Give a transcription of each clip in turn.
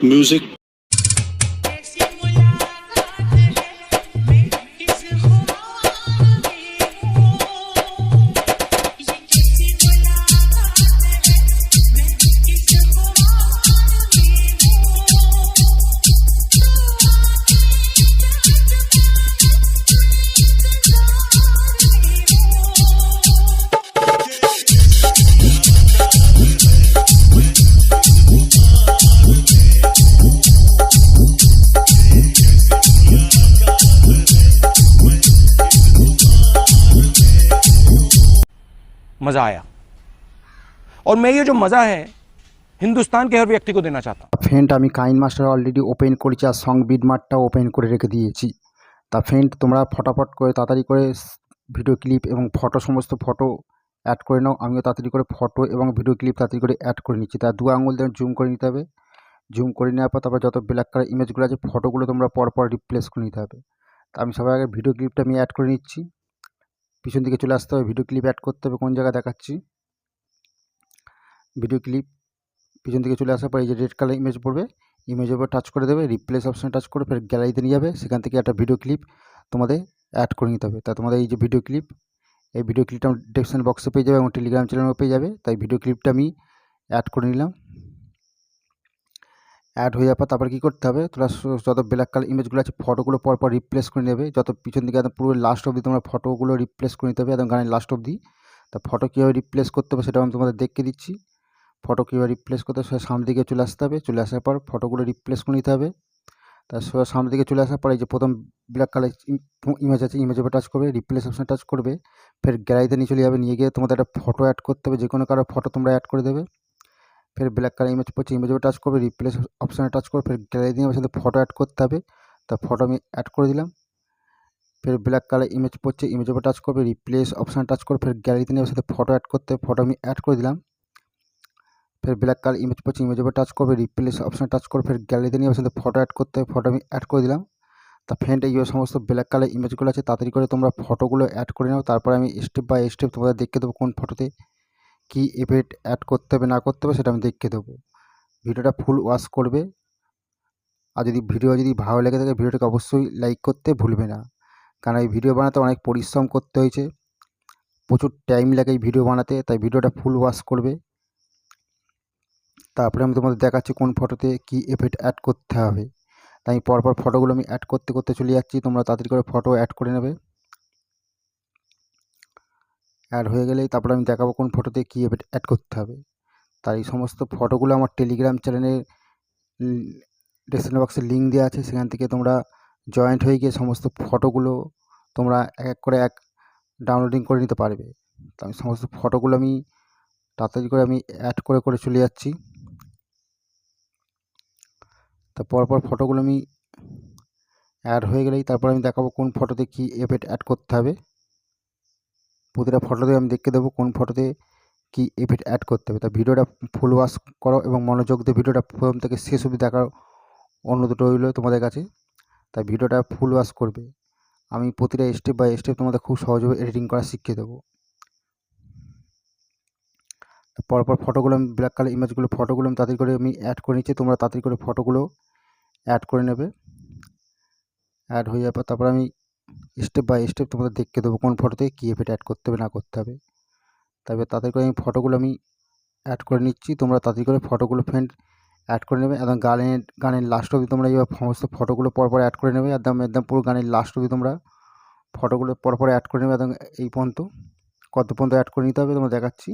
Music. मज़ा आया और मैं ये जो मज़ा है हिंदुस्तान के हर व्यक्ति को देना चाहता हूँ। फ्रेंड আমি কাইন মাস্টার অলরেডি ওপেন করেছি আর সং বিডমার্টটাও ওপেন করে রেখে দিয়েছি। তা ফ্রেন্ড তোমরা ফটাফট করে তাড়াতাড়ি করে ভিডিও ক্লিপ এবং ফটো সমস্ত ফটো অ্যাড করে নাও। আমিও তাড়াতাড়ি করে ফটো এবং ভিডিও ক্লিপ তাড়াতাড়ি করে অ্যাড করে নিচ্ছি। তা 2 আঙুল দিয়ে জুম করে নিতে হবে। জুম করে নেওয়ার পর তারপর যত ব্ল্যাক কালার ইমেজগুলো আছে ফটোগুলো তোমরা পরপর রিপ্লেস করে নিতে হবে। তা আমি সবার আগে ভিডিও ক্লিপটা আমি অ্যাড করে নিচ্ছি। পিছন দিকে চলে আসতে হবে, ভিডিও ক্লিপ অ্যাড করতে হবে। কোন জায়গায় দেখাচ্ছি, ভিডিও ক্লিপ পিছন দিকে চলে আসার পর এই যে রেড কালার ইমেজ পড়বে, ইমেজের উপর টাচ করে দেবে, রিপ্লেস অপশানে টাচ করে ফের গ্যালারিতে নিয়ে যাবে। সেখান থেকে একটা ভিডিও ক্লিপ তোমাদের অ্যাড করে নিতে হবে। তা তোমাদের এই যে ভিডিও ক্লিপ, এই ভিডিও ক্লিপটা আমার ডেসক্রিপশন বক্সে পেয়ে যাবে এবং টেলিগ্রাম চ্যানেলেও পেয়ে যাবে। তাই ভিডিও ক্লিপটা আমি অ্যাড করে নিলাম। অ্যাড হয়ে যাওয়ার পর তারপর কী করতে হবে, তোমরা যত ব্ল্যাক কালার ইমেজগুলো আছে ফটোগুলো পরপর রিপ্লেস করে নেবে। যত পিছন দিকে একদম পুরো লাস্ট অবধি তোমরা ফটোগুলো রিপ্লেস করে নিতে হবে, একদম গানের লাস্ট অবধি। তা ফটো কীভাবে রিপ্লেস করতে হবে সেটা আমি তোমাদের দেখে দিচ্ছি। ফটো কীভাবে রিপ্লেস করতে হবে, সামনের দিকে চলে আসতে হবে। চলে আসার পর ফটোগুলো রিপ্লেস করে নিতে হবে। তার সামনের দিকে চলে আসার পর এই যে প্রথম ব্ল্যাক কালার ইমেজ আছে, ইমেজের উপর টাচ করবে, রিপ্লেস অপশানে টাচ করবে, ফের গ্যালারিতে নিয়ে চলে যাবে। নিয়ে গিয়ে তোমাদের একটা ফটো অ্যাড করতে হবে, যে কোনো কারো ফটো তোমরা অ্যাড করে দেবে। ফের ব্ল্যাক কালার ইমেজ পড়ছে, ইমেজের উপর টাচ করবে, রিপ্লেস অপশানে টাচ করে ফের গ্যালারিতে নিয়ে সাথে ফটো অ্যাড করতে হবে। তা ফটো আমি অ্যাড করে দিলাম। ফের ব্ল্যাক কালার ইমেজ পড়ছে, ইমেজের উপর টাচ করবে, রিপ্লেস অপশানে টাচ করে ফের গ্যালারিতে নিয়ে সাথে ফটো অ্যাড করতে হবে। ফটো আমি অ্যাড করে দিলাম। ফের ব্ল্যাক কালার ইমেজ পড়ছে, ইমেজের উপর টাচ করবে, রিপ্লেস অপশানে টাচ করে ফের গ্যালারিতে নিয়ে সাথে ফটো অ্যাড করতে হবে। ফটো আমি অ্যাড করে দিলাম। তা ফ্রেন্ড এই সমস্ত ব্ল্যাক কালার ইমেজগুলো আছে তাড়াতাড়ি করে তোমরা ফটোগুলো অ্যাড করে নাও। তারপরে আমি স্টেপ বাই স্টেপ তোমাদের দেখিয়ে দেবো কোন ফটোতে কী এফেক্ট অ্যাড করতে হবে না করতে হবে সেটা আমি দেখিয়ে দেবো। ভিডিওটা ফুল ওয়াচ করবে। আর যদি ভিডিও ভালো লেগে থাকে ভিডিওটাকে অবশ্যই লাইক করতে ভুলবে না, কারণ এই ভিডিও বানাতে অনেক পরিশ্রম করতে হয়েছে, প্রচুর টাইম লাগে এই ভিডিও বানাতে। তাই ভিডিওটা ফুল ওয়াচ করবে। তারপরে আমি তোমাদের দেখাচ্ছি কোন ফটোতে কী এফেক্ট অ্যাড করতে হবে। তাই পরপর ফটোগুলো আমি অ্যাড করতে করতে চলে যাচ্ছি, তোমরা তাড়াতাড়ি করে ফটো অ্যাড করে নেবে। অ্যাড হয়ে গেলেই তারপরে আমি দেখাবো কোন ফটোতে কী এফেক্ট অ্যাড করতে হবে। তাই এই সমস্ত ফটোগুলো আমার টেলিগ্রাম চ্যানেলে ডেসক্রিপশন বক্সে লিঙ্ক দেওয়া আছে, সেখান থেকে তোমরা জয়েন্ট হয়ে গিয়ে সমস্ত ফটোগুলো তোমরা এক এক করে ডাউনলোডিং করে নিতে পারবে। তো আমি সমস্ত ফটোগুলো আমি তাড়াতাড়ি করে আমি অ্যাড করে করে চলে যাচ্ছি। তো পরপর ফটোগুলো আমি অ্যাড হয়ে গেলেই তারপর আমি দেখাবো কোন ফটোতে কী এফেক্ট অ্যাড করতে হবে। প্রতিটা ফটোতে আমি দেখে দেবো কোন ফটোতে কী এফেক্ট অ্যাড করতে হবে। তা ভিডিওটা ফুল ওয়াচ করো এবং মনোযোগ দিয়ে ভিডিওটা প্রথম থেকে শেষ অবধি দেখার অনুরোধ রইল তোমাদের কাছে। তাই ভিডিওটা ফুল ওয়াচ করবে। আমি প্রতিটা স্টেপ বাই স্টেপ তোমাদের খুব সহজভাবে এডিটিং করা শিখিয়ে দেবো। পরপর ফটোগুলো আমি ব্ল্যাক কালার ইমেজগুলো ফটোগুলো আমি তাড়াতাড়ি করে আমি অ্যাড করে নিচ্ছি, তোমরা তাড়াতাড়ি করে ফটোগুলো অ্যাড করে নেবে। অ্যাড হয়ে যাওয়ার পর তারপর আমি স্টেপ বাই স্টেপ তোমাদের দেখিয়ে দেবো কোন ফটোতে কী এফেক্ট অ্যাড করতে হবে না করতে হবে। তারপরে তাড়াতাড়ি করে আমি ফটোগুলো আমি অ্যাড করে নিচ্ছি, তোমরা তাড়াতাড়ি করে ফটোগুলো ফ্রেন্ড অ্যাড করে নেবে। একদম গানের লাস্ট অবধি তোমরা এইভাবে সমস্ত ফটোগুলো পরপর অ্যাড করে নেবে। একদম একদম পুরো গানের লাস্ট অবধি তোমরা ফটোগুলো পরপর অ্যাড করে নেবে। একদম এই পর্যন্ত কত পর্যন্ত অ্যাড করে নিতে হবে তোমরা দেখাচ্ছি।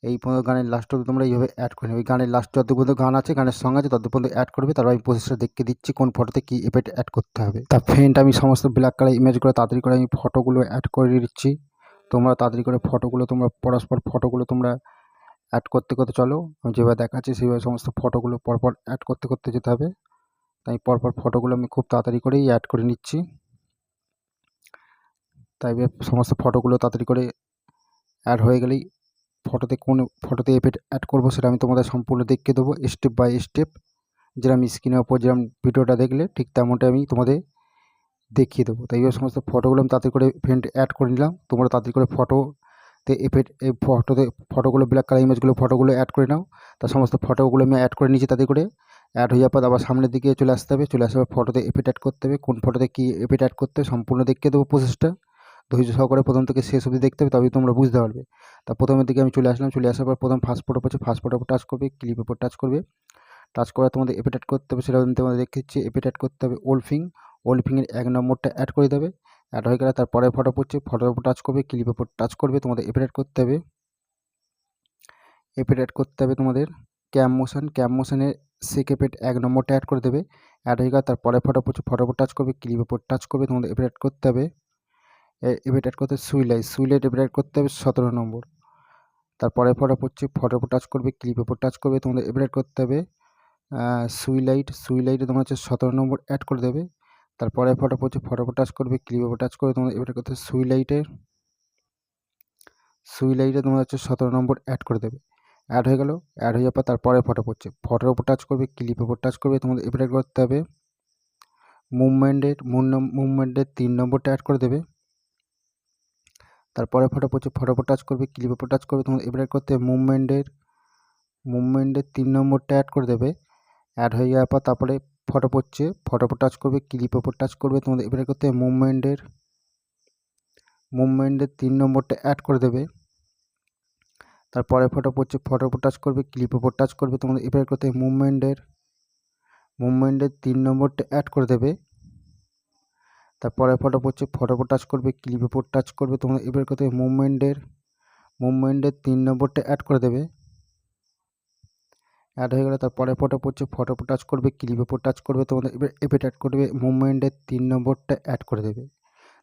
এই পর্যন্ত গানের লাস্ট অবধি তোমরা এইভাবে অ্যাড করে নেবে। গানের লাস্ট যত পর্যন্ত গান আছে, গানের সঙ্গ আছে, তত পর্যন্ত অ্যাড করবে। তারপর আমি প্রসেসটা দেখিয়ে দিচ্ছি কোন ফটোতে কী এফেক্ট অ্যাড করতে হবে। তা ফ্রেন্ড আমি সমস্ত ব্ল্যাক কালার ইমেজগুলো তাড়াতাড়ি করে আমি ফটোগুলো অ্যাড করে দিচ্ছি। তোমরা তাড়াতাড়ি করে ফটোগুলো তোমরা পরস্পর ফটোগুলো তোমরা অ্যাড করতে করতে চলো। আমি যেভাবে দেখাচ্ছি সেইভাবে সমস্ত ফটোগুলো পরপর অ্যাড করতে করতে যেতে হবে। তাই পরপর ফটোগুলো আমি খুব তাড়াতাড়ি করেই অ্যাড করে নিচ্ছি। তাই সমস্ত ফটোগুলো তাড়াতাড়ি করে অ্যাড হয়ে গেলেই কোন ফটোতে এফেক্ট অ্যাড করবো সেটা আমি তোমাদের সম্পূর্ণ দেখিয়ে দেবো স্টেপ বাই স্টেপ। যেরকম স্ক্রিনের ওপর যেরকম ভিডিওটা দেখলে ঠিক তেমনটা আমি তোমাদের দেখিয়ে দেবো। তাই এই সমস্ত ফটোগুলো আমি তাড়াতাড়ি করে ফ্রেন্ড অ্যাড করে নিলাম। তোমরা তাড়াতাড়ি করে ফটো এই ফটোগুলো ব্ল্যাক কালার ইমেজগুলো ফটোগুলো অ্যাড করে নাও। তার সমস্ত ফটোগুলো আমি অ্যাড করে নিয়েছি তাতে করে। অ্যাড হয়ে যাওয়ার পর আবার সামনের দিকে চলে আসতে হবে। চলে আসার পর ফটোতে এফেক্ট অ্যাড করতে হবে। কোন ফটোতে কী এফেক্ট অ্যাড করতে হবে সম্পূর্ণ দেখিয়ে দেবো প্রসেসটা। ধৈর্য সহকারে প্রথম থেকে শেষ অবধি দেখতে হবে, তবেই তোমরা বুঝতে পারবে। তা প্রথমের দিকে আমি চলে আসলাম। চলে আসার পর প্রথম ফার্স্ট ফটো পাচ্ছি, ফার্স্ট ফটোর উপর টাচ করবে, ক্লিপের উপর টাচ করবে। টাচ করা তোমাদের এফেক্ট অ্যাড করতে হবে, সেটা আমি তোমাদের দেখিয়েছি। এফেক্ট অ্যাড করতে হবে ওলফিংয়ের 1 নম্বরটা অ্যাড করে দেবে। অ্যাড হয়ে গেলে তারপরে ফটো পড়ছে, ফটোর উপর টাচ করবে, ক্লিপের উপর টাচ করবে। তোমাদের এফেক্ট অ্যাড করতে হবে। এফেক্ট অ্যাড করতে হবে তোমাদের ক্যাম মোশনের সেক এফেক্ট 1 নম্বরটা অ্যাড করে দেবে। অ্যাড হয়ে গেলে তারপরে ফটো পড়ছে, ফটোর উপর টাচ করবে, ক্লিপের উপর টাচ করবে। তোমাদের এফেক্ট অ্যাড করতে হবে। এফেক্ট অ্যাড করতে সুইলাইট এফেক্ট অ্যাড করতে হবে 17 নম্বর। তারপরে ফটো পড়ছে, ফটোর উপর টাচ করবে, ক্লিপের উপর টাচ করবে। তোমাদের এফেক্ট অ্যাড করতে হবে সুইলাইটে তোমার হচ্ছে 17 নম্বর অ্যাড করে দেবে। তারপরে ফটো পড়ছে, ফটোর উপর টাচ করবে, ক্লিপের উপর টাচ করবে। তোমাদের এফেক্ট করতে সুইলাইটে তোমার হচ্ছে 17 নম্বর অ্যাড করে দেবে। অ্যাড হয়ে গেল। অ্যাড হয়ে যাওয়ার পর তারপরে ফটো পড়ছে, ফটোর উপর টাচ করবে, ক্লিপের উপর টাচ করবে। তোমাদের এফেক্ট করতে হবে মুভমেন্টের 3 নম্বরটা অ্যাড করে দেবে। তারপরে ফটো পড়ছে, ফটোর উপর টাচ করবে, ক্লিপের উপর টাচ করবে। তোমাদের এফেক্ট করতে হবে মুভমেন্টের 3 নম্বরটা অ্যাড করে দেবে। অ্যাড হয়ে যাওয়ার পর তারপরে ফটো পড়ছে, ফটোর উপর টাচ করবে, ক্লিপের উপর টাচ করবে। তোমাদের এফেক্ট করতে হবে মুভমেন্টের 3 নম্বরটা অ্যাড করে দেবে। তারপরে ফটো পড়ছে, ফটোর উপর টাচ করবে, ক্লিপের উপর টাচ করবে। তোমাদের এফেক্ট করতে হবে মুভমেন্টের 3 নম্বরটা অ্যাড করে দেবে। তারপরে ফটো পড়ছে, ফটোর উপর টাচ করবে, ক্লিপের উপর টাচ করবে। তোমাদের এফেক্ট করতে হবে মুভমেন্টের 3 নম্বরটা অ্যাড করে দেবে। অ্যাড হয়ে গেলে তারপরে ফটো পড়ছে, ফটোর উপর টাচ করবে, ক্লিপের উপর টাচ করবে। তোমাদের এফেক্ট অ্যাড করবে মুভমেন্টের 3 নম্বরটা অ্যাড করে দেবে।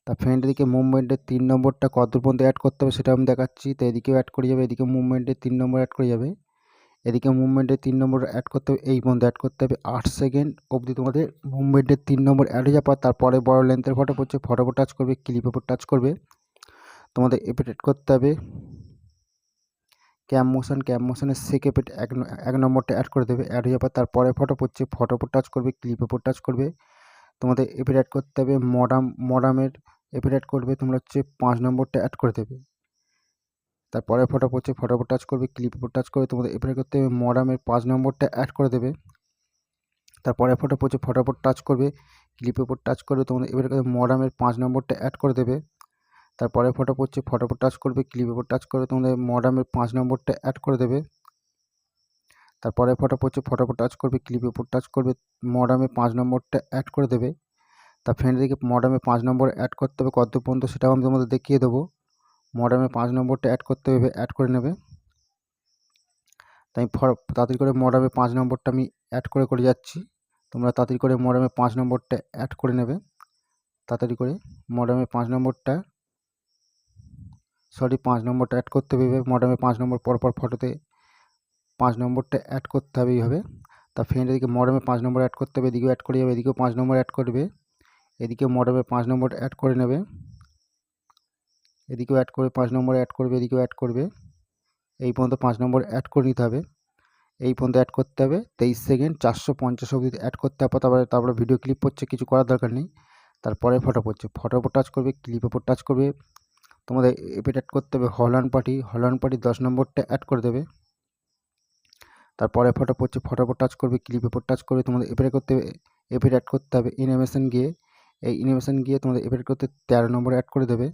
তা ফ্রেন্ড এদিকে মুভমেন্টের 3 নম্বরটা কতদূর পর্যন্ত অ্যাড করতে হবে সেটা আমি দেখাচ্ছি। তো এদিকেও অ্যাড করে যাবে, এদিকে মুভমেন্টের 3 নম্বর অ্যাড করে যাবে। এদিকে মুভমেন্টের 3 নম্বর অ্যাড করতে হবে, এই পর্যন্ত অ্যাড করতে হবে 8 সেকেন্ড অবধি। তোমাদের মুভমেন্টের 3 নম্বর অ্যাড হয়ে যাওয়ার পর তারপরে বড় লেন্থের ফটো পড়ছে, ফটোর উপর টাচ করবে, ক্লিপের উপর টাচ করবে। তোমাদের এফেক্ট অ্যাড করতে হবে ক্যাম মোশনের সেক এফেক্ট 1 নম্বরটা অ্যাড করে দেবে। অ্যাড হয়ে যাওয়ার পর তারপরে ফটো পড়ছে, ফটোর উপর টাচ করবে, ক্লিপের উপর টাচ করবে। তোমাদের এফেক্ট অ্যাড করতে হবে মডামের এফেক্ট অ্যাড করবে, তোমরা হচ্ছে 5 নম্বরটা অ্যাড করে দেবে। তারপরে ফটো পড়ছে, ফটোর উপর টাচ করবে, ক্লিপের উপর টাচ করবে। তোমাদের এফেক্ট করতে হবে মডামের 5 নম্বরটা অ্যাড করে দেবে। তারপরে ফটো পড়ছে, ফটোর উপর টাচ করবে, ক্লিপের উপর টাচ করবে। তোমাদের এফেক্ট করতে মডামের 5 নম্বরটা অ্যাড করে দেবে। তারপরে ফটো পড়ছে, ফটোর উপর টাচ করবে, ক্লিপের উপর টাচ করবে। তোমাদের মডামের 5 নম্বরটা অ্যাড করে দেবে। তারপরে ফটো পড়ছে, ফটোর উপর টাচ করবে, ক্লিপের উপর টাচ করবে। মডামের 5 নম্বরটা অ্যাড করে দেবে। তা ফ্রেন্ড দিকে মডামের 5 নম্বর অ্যাড করতে হবে কত পর্যন্ত সেটাও আমি তোমাদের দেখিয়ে দেবো। মডামের 5 নম্বরটা অ্যাড করতে হবে, অ্যাড করে নেবে। তাই তাড়াতাড়ি করে মডামের 5 নম্বরটা আমি অ্যাড করে যাচ্ছি। তোমরা তাড়াতাড়ি করে মডামের 5 নম্বরটা অ্যাড করে নেবে। তাড়াতাড়ি করে মডামের 5 নম্বরটা 5 নম্বরটা অ্যাড করতে হবে। মডামের 5 নম্বর পরপর ফটোতে 5 নম্বরটা অ্যাড করতে হবে এইভাবে। তা ফ্রেন্ড এদিকে মডামের 5 নম্বর অ্যাড করতে হবে, এদিকেও অ্যাড করে যাবে, এদিকেও 5 নম্বর অ্যাড করবে। এদিকে মডামের 5 নম্বর অ্যাড করে নেবে, এদিকেও অ্যাড করে 5 নম্বর অ্যাড করবে, এদিকেও অ্যাড করবে। এই পর্যন্ত 5 নম্বর অ্যাড করে নিতে হবে। এই পর্যন্ত অ্যাড করতে হবে 23 সেকেন্ড 450 অবধি অ্যাড করতে হবে। তারপরে ভিডিও ক্লিপ পড়ছে, কিছু করার দরকার নেই। তারপরে ফটো পড়ছে, ফটোর উপর টাচ করবে, ক্লিপের উপর টাচ করবে। তোমাদের এফেক্ট অ্যাড করতে হবে হল্যান্ড পার্টি 10 নম্বরটা অ্যাড করে দেবে। তারপরে ফটো পড়ছে, ফটোর উপর টাচ করবে, ক্লিপের উপর টাচ করবে। তোমাদের এফেক্ট করতে হবে, এফেক্ট অ্যাড করতে হবে অ্যানিমেশন গিয়ে। এই অ্যানিমেশন গিয়ে তোমাদের এফেক্ট করতে 13 নম্বর অ্যাড করে দেবে।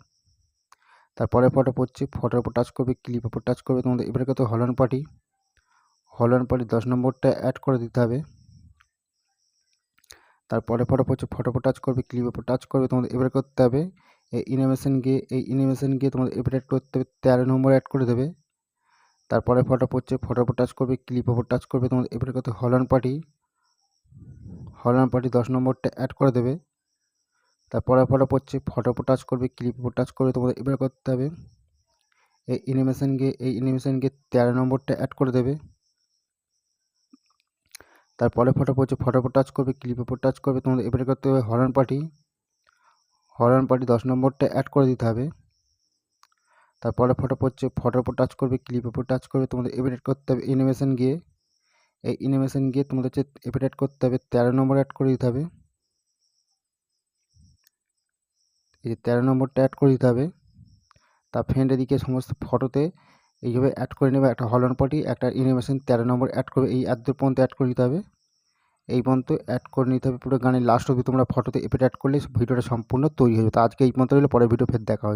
তারপরে ফটো পড়ছে, ফটোর উপর টাচ করবে, ক্লিপের উপর টাচ করবে। তোমাদের এফেক্ট করতে হল্যান্ড পার্টি 10 নম্বরটা অ্যাড করে দিতে হবে। তারপরে ফটো পড়ছে, ফটোর উপর টাচ করবে, ক্লিপের উপর টাচ করবে। তোমাদের এফেক্ট করতে হবে এই অ্যানিমেশন গিয়ে তোমাদের এফেক্ট করতে হবে 13 নম্বর অ্যাড করে দেবে। তারপরে ফটো পড়ছে, ফটোর উপর টাচ করবে, ক্লিপের উপর টাচ করবে। তোমাদের এফেক্ট করতে হল্যান্ড পার্টি 10 নম্বরটা অ্যাড করে দেবে। তারপরে ফটো পড়ছে, ফটোর উপর টাচ করবে, ক্লিপের উপর টাচ করবে। তোমাদের এফেক্ট করতে হবে এই অ্যানিমেশন গিয়ে 13 নম্বরটা অ্যাড করে দেবে। তারপরে ফটো পড়ছে, ফটোর উপর টাচ করবে, ক্লিপের উপর টাচ করবে। তোমাদের এফেক্ট করতে হবে হল্যান্ড পার্টি 10 নম্বরটা অ্যাড করে দিতে হবে। তারপরে ফটো পড়ছে, ফটোর উপর টাচ করবে, ক্লিপের উপর টাচ করবে। তোমাদের এফেক্ট করতে হবে অ্যানিমেশন গিয়ে তোমাদের হচ্ছে এফেক্ট করতে হবে 13 নম্বর অ্যাড করে দিতে হবে। এই যে 13 নম্বরটা অ্যাড করে দিতে হবে। তা ফ্রেন্ড এদিকে সমস্ত ফটোতে এইভাবে অ্যাড করে নেবে। একটা হলন পটি, একটা অ্যানিমেশন 13 নম্বর অ্যাড করবে। এই এত দূর পর্যন্ত অ্যাড করে নিতে হবে, এই পর্যন্ত অ্যাড করে নিতে হবে। পুরো গানের লাস্ট অবধি তোমরা ফটোতে এফেক্ট অ্যাড করলে ভিডিওটা সম্পূর্ণ তৈরি হয়ে যাবে। তো আজকে এই পর্যন্ত রইলো, পরের ভিডিও ফের দেখা হচ্ছে।